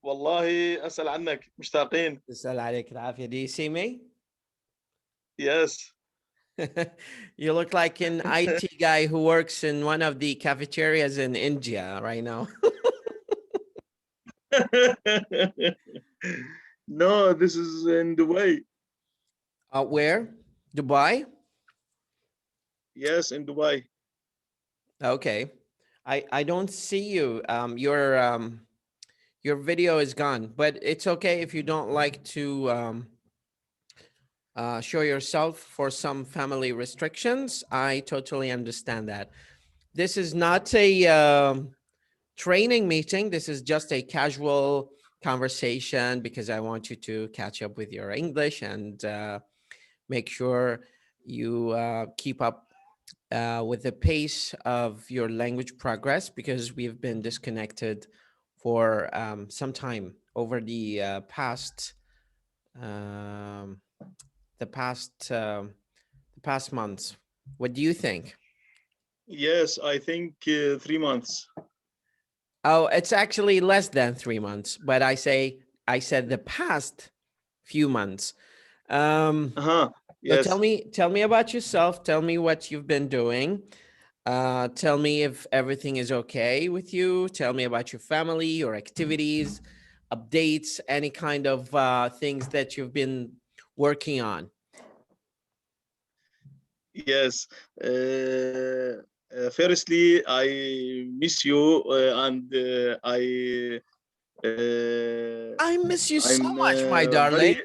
والله أسأل عنك مشتاقين. تسأل عليك العافية. Do you see me? Yes. You look like an IT guy who works in one of the cafeterias in India right now. No, this is in Dubai. Where? Dubai? Yes, in Dubai. Okay. I don't see you. Your video is gone, but it's okay if you don't like to show yourself for some family restrictions. I totally understand that. This is not a training meeting. This is just a casual conversation because I want you to catch up with your English and make sure you keep up with the pace of your language progress, because we've been disconnected for some time over um, the past months. What do you think? Yes, I think 3 months. Oh, it's actually less than 3 months, but I said the past few months. Uh-huh. So Yes. tell me about yourself. Tell me what you've been doing. Tell me if everything is okay with you. Tell me about your family, your activities, updates, any kind of things that you've been working on. Yes. Firstly, I miss you, and I miss you so I'm much, my very darling.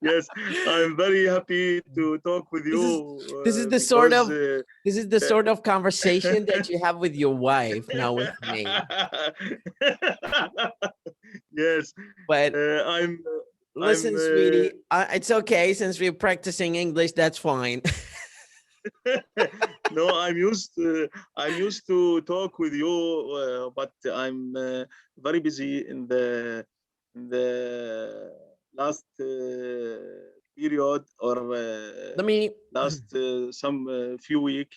yes, I'm very happy to talk with This is you this is the sort because of this is the sort of conversation that you have with your wife, not with me. yes, But uh, I'm I'm listen, sweetie, it's okay since we're practicing English. That's fine. no, I'm used to talk with you, but I'm very busy in the last period, or let me last some few week,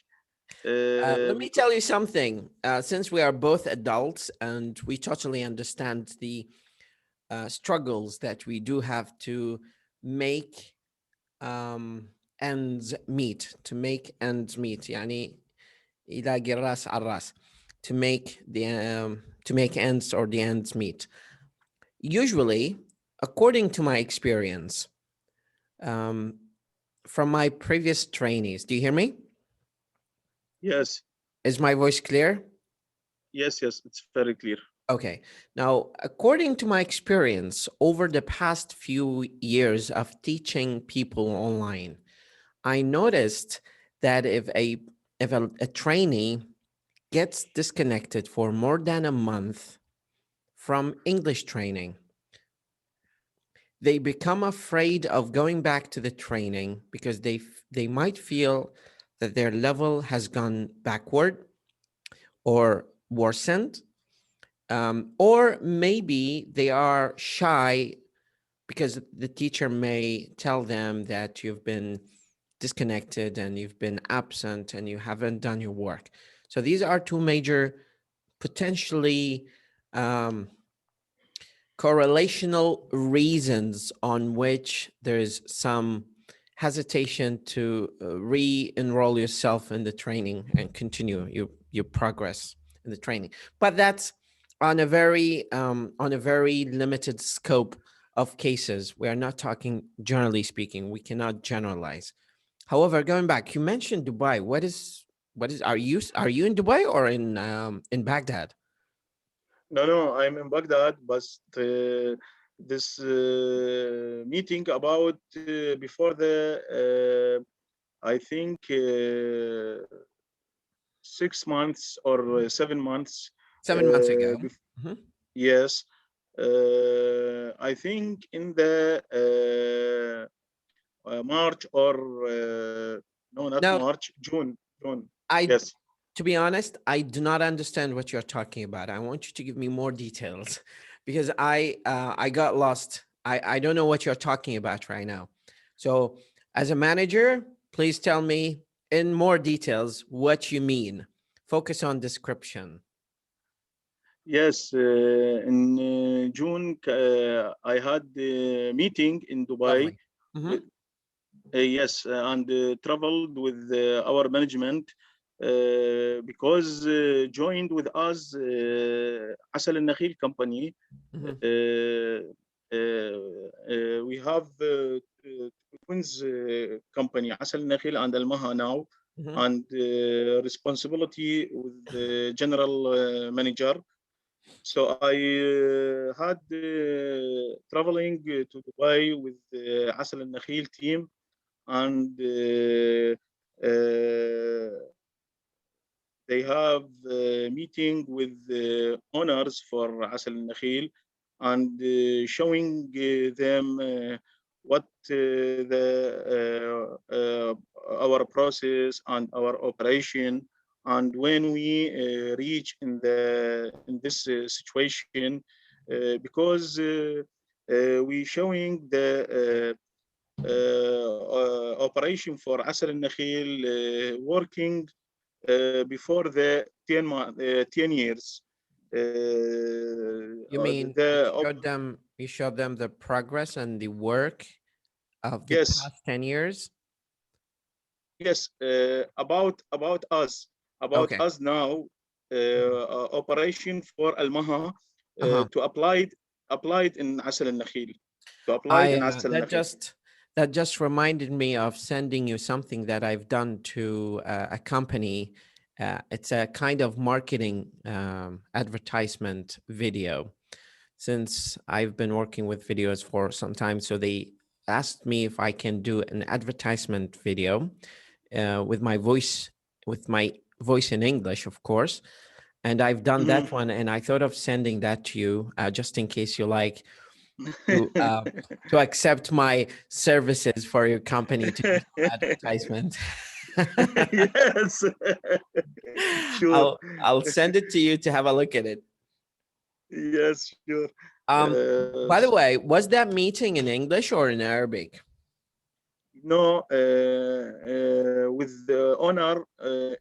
let me because tell you something. Since we are both adults and we totally understand the struggles that we do have to make um, ends meet, يعني يلاقي الراس على الراس, to make ends or the ends meet. Usually, according to my experience, um, from my previous trainees, do you hear me? yes, Is my voice clear? yes, it's very clear. Okay. Now, according to my experience over the past few years of teaching people online, I noticed that if a trainee gets disconnected for more than a month from English training, they become afraid of going back to the training because they might feel that their level has gone backward or worsened, or maybe they are shy because the teacher may tell them that you've been disconnected and you've been absent and you haven't done your work. So these are two major potentially um, correlational reasons on which there's some hesitation to re-enroll yourself in the training and continue your progress in the training. But that's on a very limited scope of cases. We are not talking generally speaking. We cannot generalize. However, going back, you mentioned Dubai. What is are you in Dubai or in Baghdad? No, I'm in Baghdad, but this meeting about before I think 6 months or 7 months. 7 months ago. Mhm. Yes, I think in the March, or no, not Now, March, June. June. I, Yes. to be honest, I do not understand what you're talking about. I want you to give me more details because I got lost. I don't know what you're talking about right now. So, as a manager, please tell me in more details what you mean. Focus on description. Yes, in June, I had a meeting in Dubai Lovely. Hmm. with, yes, and traveled with our management because joined with us Asal Al Nakhil company. Hmm. We have twins company Asal Al Nakhil and Al Maha now, Hmm. and responsibility with the general manager. So I had traveling to Dubai with the Asal Al Nakhil team, and they have a meeting with the owners for Asal Al Nakhil, and showing them what our process and our operation, and when we reach in this situation, because we showing the operation for Asal Al Nakhil working before the 10 years. You mean The you showed them the progress and the work of the Yes, past 10 years? yes, about Okay. us now, operation for Al Maha Uh-huh. to apply it in Asal Al Nakhil, to apply it I in Asal Al Nakhil. that just reminded me of sending you something that I've done to a company. It's a kind of marketing advertisement video. Since I've been working with videos for some time, so they asked me if I can do an advertisement video with my voice in English, of course. And I've done that Mhm. one, and I thought of sending that to you just in case you like to uh, to accept my services for your company to do some advertisement. Yes, sure. I'll send it to you to have a look at it. Yes, sure. Um, by the way, was that meeting in English or in Arabic? No, with the honor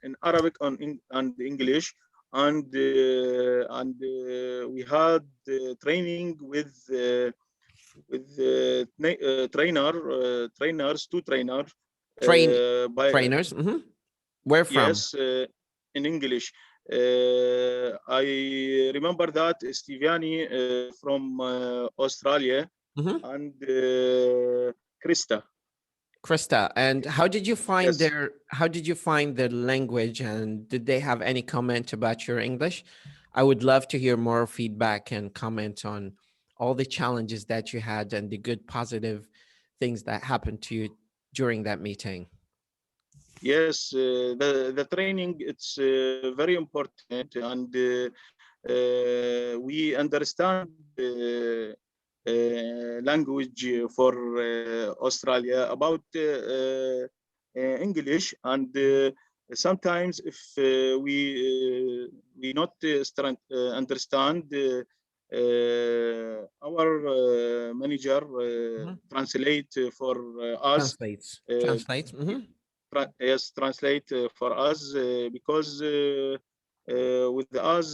in Arabic and English, and we had training with trainers, two trainers Train by trainers. Where from? yes, in English. I remember that Stiviani from Australia, Hmm. and Krista. Krista. And Yes. how did you find their language, and did they have any comment about your English? I would love to hear more feedback and comment on all the challenges that you had and the good positive things that happened to you during that meeting. Yes, the training, it's very important, and we understand language for Australia about English, and sometimes if we not understand, our manager Mhm. translate for us. Uh, Translates. Hmm. yes, translate for us because with us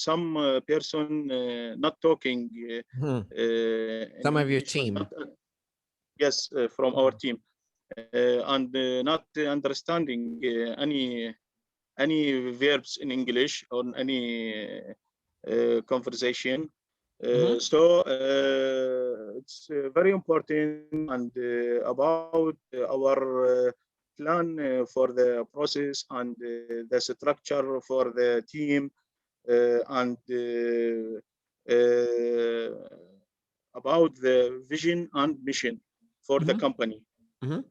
some person not talking Hmm. in Some of your English, team. not yes, from our Mhm. team, and not understanding any verbs in English or any conversation. Mhm. It's very important, and about our plan for the process, and the structure for the team, and about the vision and mission for the Mhm. company. Mhm.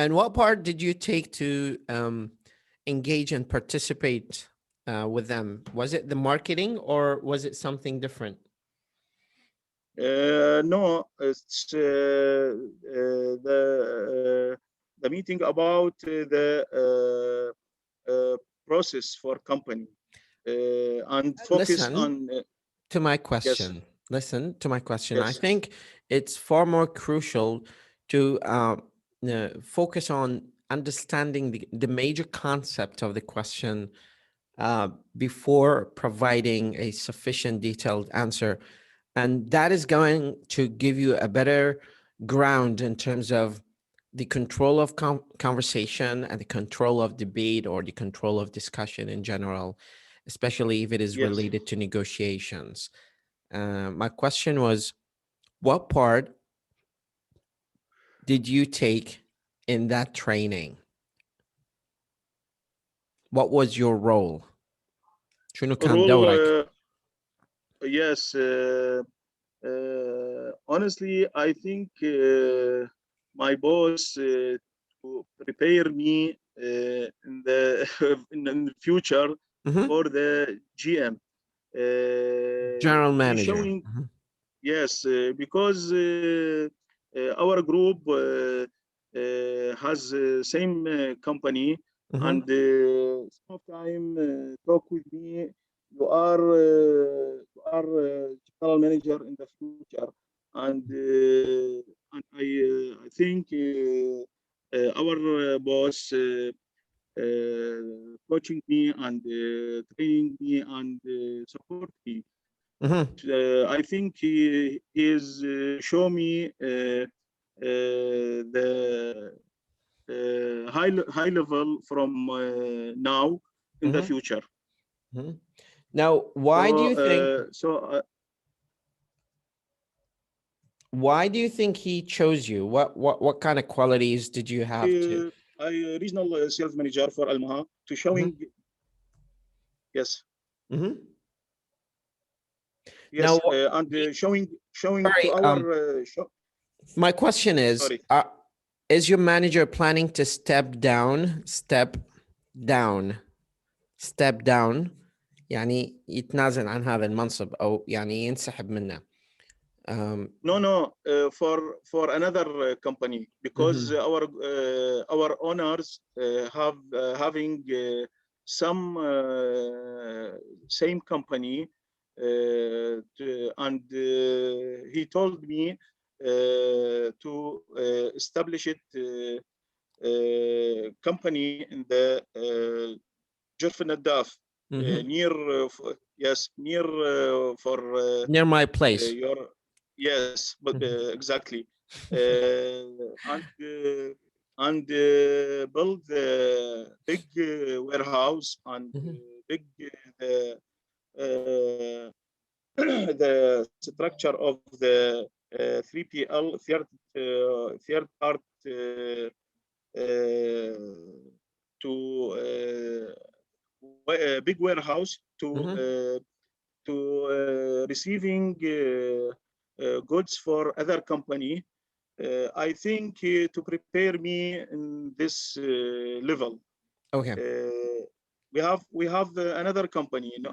And what part did you take to engage and participate with them? Was it the marketing or was it something different? No, it's the meeting about process for company, and focus Listen on to my yes, question. Listen to my question. I yes, think it's far more crucial to focus on understanding the major concept of the question, before providing a sufficient detailed answer. And that is going to give you a better ground in terms of the control of conversation and the control of debate or the control of discussion in general, especially if it is Yes. related to negotiations. My question was, what part did you take in that training? What was your role? شنو كان Role, دورك؟ yes. Honestly, I think my boss to prepare me in the in the future Mhm. for the GM. General He manager. showing, yes, because our group has same company, Mhm. and some of time talk with me. You are general manager in the future, and I think our boss coaching me and training me and support me. Mhm. I think he is show me the high level from now in the Mhm. future. Mhm. Now, why do you think he chose you? What kind of qualities did you have to? I regional sales manager for Almaha to Mhm. showing, yes, Mhm. Now, yes, and showing to sorry, our my question sorry. is your manager planning to step down يعني يتنازل عن هذا المنصب أو يعني ينسحب منه؟ No, for another company, because Mhm. our owners have having some same company, and he told me to establish it company in the Jurf Nadaf, Mhm. near yes, near for Near my place. your, yes, but Mhm. exactly, and build the big warehouse and Mhm. big uh, the structure of the 3PL, third part, to a big warehouse Mhm. to receiving goods for other company. I think to prepare me in this level. Okay. Uh, we have another company. You know,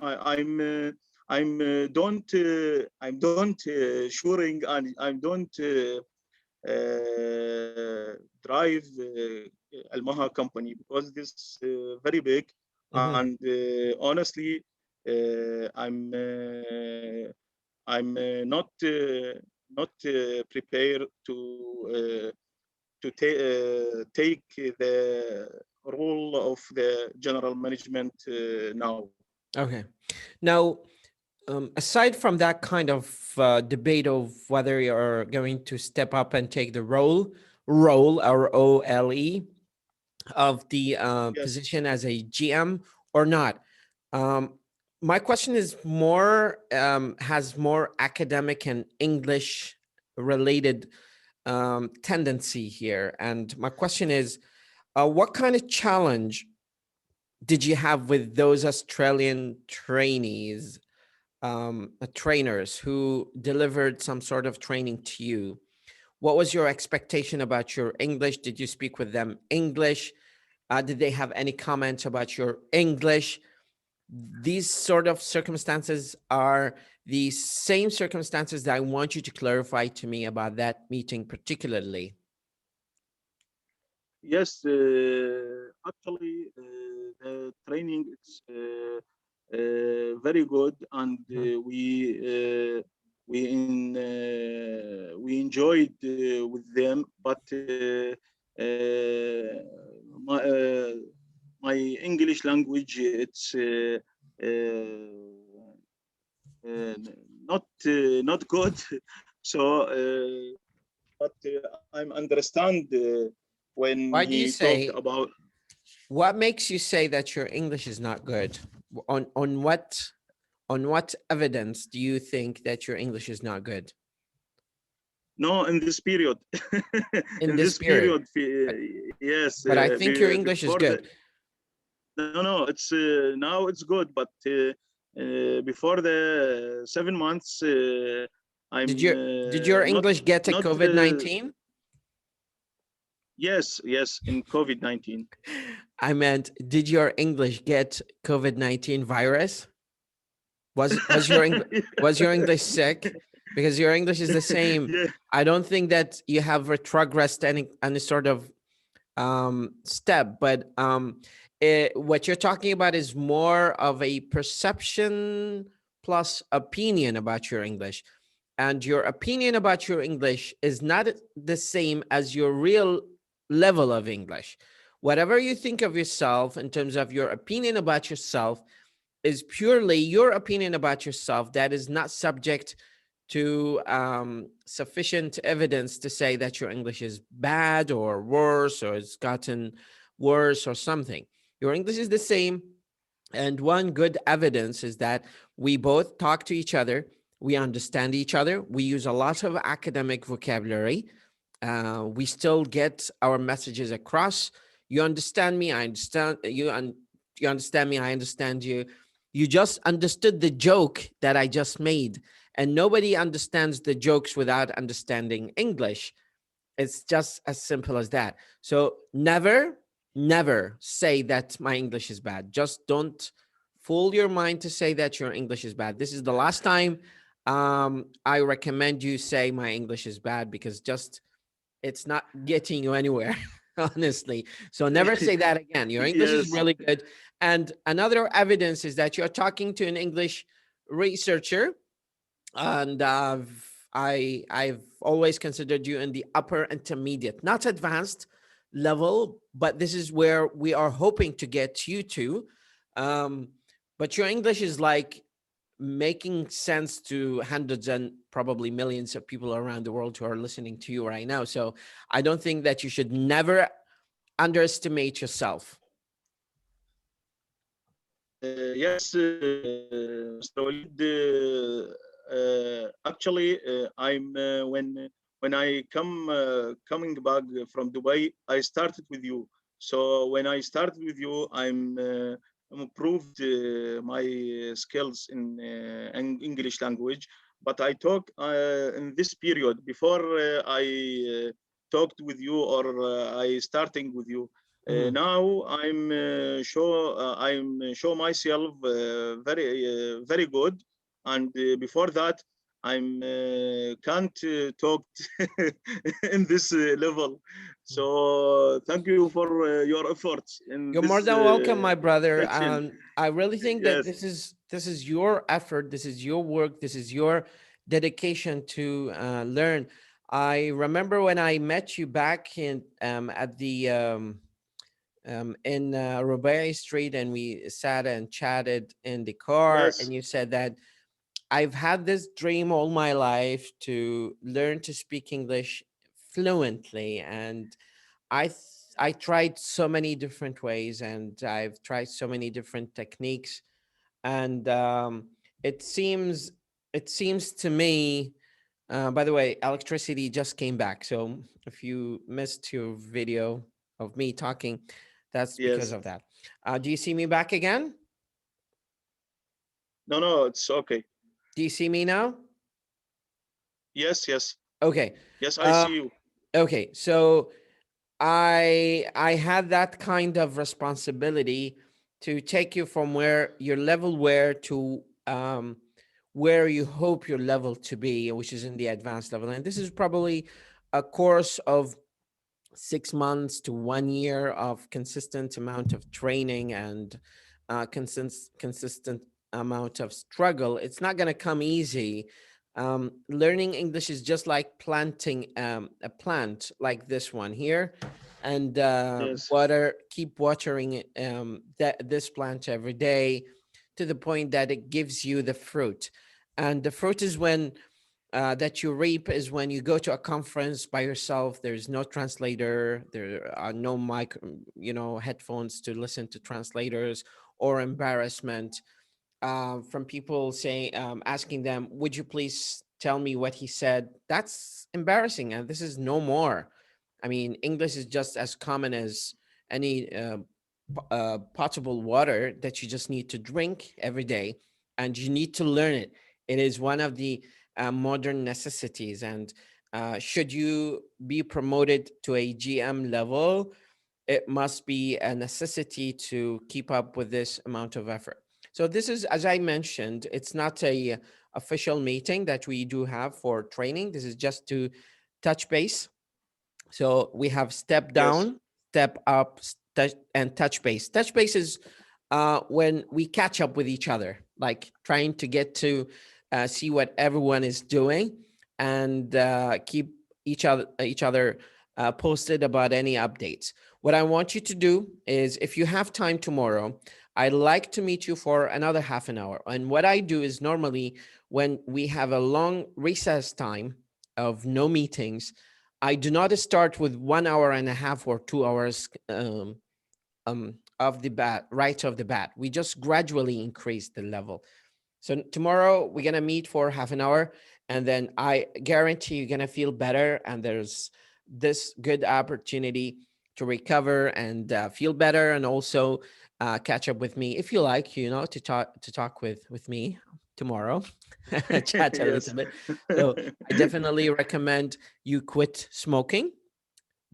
I'm don't shoring, and I don't drive Almaha company, because this very big, Mhm. and honestly, I'm not prepared to take the role of the general management now. Okay. Now, aside from that kind of debate of whether you're going to step up and take the role or OLE of the Yes. position as a GM or not, um, my question is more has more academic and English related tendency here, and my question is, what kind of challenge did you have with those Australian trainees, trainers who delivered some sort of training to you? What was your expectation about your English? Did you speak with them English? Did they have any comments about your English? These sort of circumstances are the same circumstances that I want you to clarify to me about that meeting particularly. Yes, actually, the training is very good, and Mhm. we enjoyed with them. But my my English language, it's not good. So, but I'm understand when Why do he you talked say, about. what makes you say that your English is not good? On what evidence do you think that your English is not good? No, in this period. In In this this period. period, But, yes, but I think your English is before the. good. No, it's now it's good, but before the 7 months, Did I'm your did your not English get a not. COVID-19? Yes, yes, in COVID-19. I meant, did your English get COVID-19 virus? Was your English sick? Because your English is the same. Yeah. I don't think that you have retrogressed any sort of step, but what you're talking about is more of a perception plus opinion about your English. And your opinion about your English is not the same as your real level of English. Whatever you think of yourself in terms of your opinion about yourself is purely your opinion about yourself, that is not subject to sufficient evidence to say that your English is bad or worse or it's gotten worse or something. Your English is the same. And one good evidence is that we both talk to each other, we understand each other, we use a lot of academic vocabulary, we still get our messages across. You understand me, I understand you, and you understand me, I understand you. You just understood the joke that I just made, and nobody understands the jokes without understanding English. It's just as simple as that. So never say that my English is bad. Just don't fool your mind to say that your English is bad. This is the last time I recommend you say my English is bad, because just it's not getting you anywhere, honestly. So never say that again. Your English is Yes. really good. And another evidence is that you're talking to an English researcher, and I've always considered you in the upper intermediate, not advanced level, but this is where we are hoping to get you to. Um, but your English is like making sense to hundreds and probably millions of people around the world who are listening to you right now. So I don't think that you should never underestimate yourself. Yes, Mr. Walid. Actually, I'm when I coming back from Dubai, I started with you. So when I started with you, I'm improved my skills in English language. But I talk in this period before I talked with you, or I starting with you. Mhm. Now I'm show myself very good, and before that I'm can't talk in this level. So thank you for your efforts in You're more this than welcome, my brother. section. I really think that Yes, this is your effort, this is your work, this is your dedication to learn. I remember when I met you back in at the in Rubai Street, and we sat and chatted in the car, yes, and you said that I've had this dream all my life to learn to speak English fluently, and I tried so many different ways, and I've tried so many different techniques, and it seems it seems to me. By the way, electricity just came back, so if you missed your video of me talking, that's because yes. of that. Do you see me back again? No, no, it's okay. Do you see me now? Yes, yes, Okay. yes. I Um, see you. okay. So I had that kind of responsibility to take you from where your level were to where you hope your level to be, which is in the advanced level. And this is probably a course of 6 months to 1 year of consistent amount of training and consistent amount of struggle. It's not going to come easy. Learning English is just like planting a plant like this one here. and Yes. keep watering this plant every day to the point that it gives you the fruit. And the fruit is when that you reap is when you go to a conference by yourself. There's no translator. There are no mic, headphones to listen to translators, or embarrassment from people saying, asking them, "Would you please tell me what he said?" That's embarrassing, and this is no more. I mean, English is just as common as any potable water that you just need to drink every day, and you need to learn it. It is one of the modern necessities. And should you be promoted to a GM level, it must be a necessity to keep up with this amount of effort. So this is, as I mentioned, it's not a official meeting that we do have for training. This is just to touch base. So we have step Yes. down, step up, and touch base. Touch base is when we catch up with each other, like trying to get to see what everyone is doing, and keep each other posted about any updates. What I want you to do is, if you have time tomorrow, I'd like to meet you for another half an hour. And what I do is, normally when we have a long recess time of no meetings, I do not start with 1 hour and a half or 2 hours of the bat, right off the bat. We just gradually increase the level. So tomorrow we're gonna meet for half an hour, and then I guarantee you're gonna feel better. And there's this good opportunity to recover and feel better, and also catch up with me if you like, to talk with me tomorrow, chat a Yes. little bit. So I definitely recommend you quit smoking,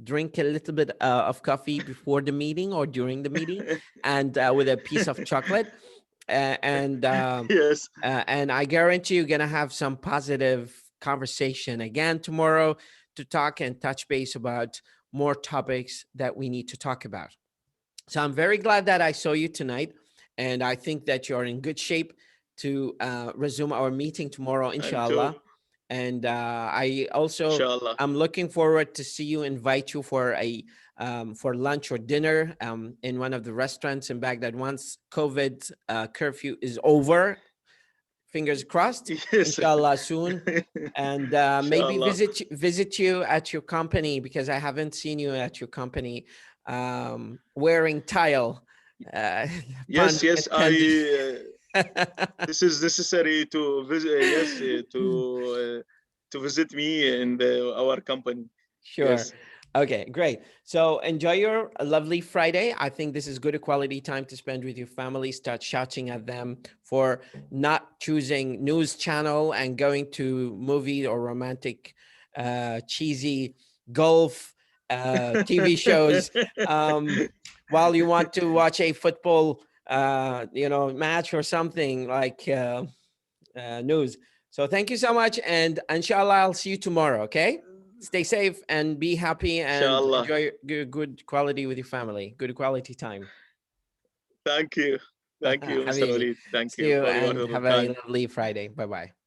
drink a little bit of coffee before the meeting or during the meeting, and with a piece of chocolate. Uh, and um, Yes. and I guarantee you're gonna have some positive conversation again tomorrow to talk and touch base about more topics that we need to talk about. So I'm very glad that I saw you tonight, and I think that you're in good shape to resume our meeting tomorrow, I'm too. inshallah. And I also Inshallah. I'm looking forward to see you, invite you for a for lunch or dinner in one of the restaurants in Baghdad once COVID curfew is over. Fingers crossed, Yes. inshallah, soon. And maybe Inshallah. visit you at your company, because I haven't seen you at your company wearing tile, uh, pun Yes. Yes. intended. This is necessary to visit. Yes. To visit me in our company. Sure. Yes. Okay, great. So enjoy your lovely Friday. I think this is good quality time to spend with your family. Start shouting at them for not choosing news channel and going to movie or romantic, cheesy golf TV shows, um, while you want to watch a football, match or something like news. So thank you so much, and inshallah, I'll see you tomorrow. Okay, stay safe and be happy, and Inshallah. enjoy good quality with your family. Good quality time. Thank you. Thank you, Mr. Habibi, Walid. Thank see you you for and your have a time. lovely Friday. Bye bye.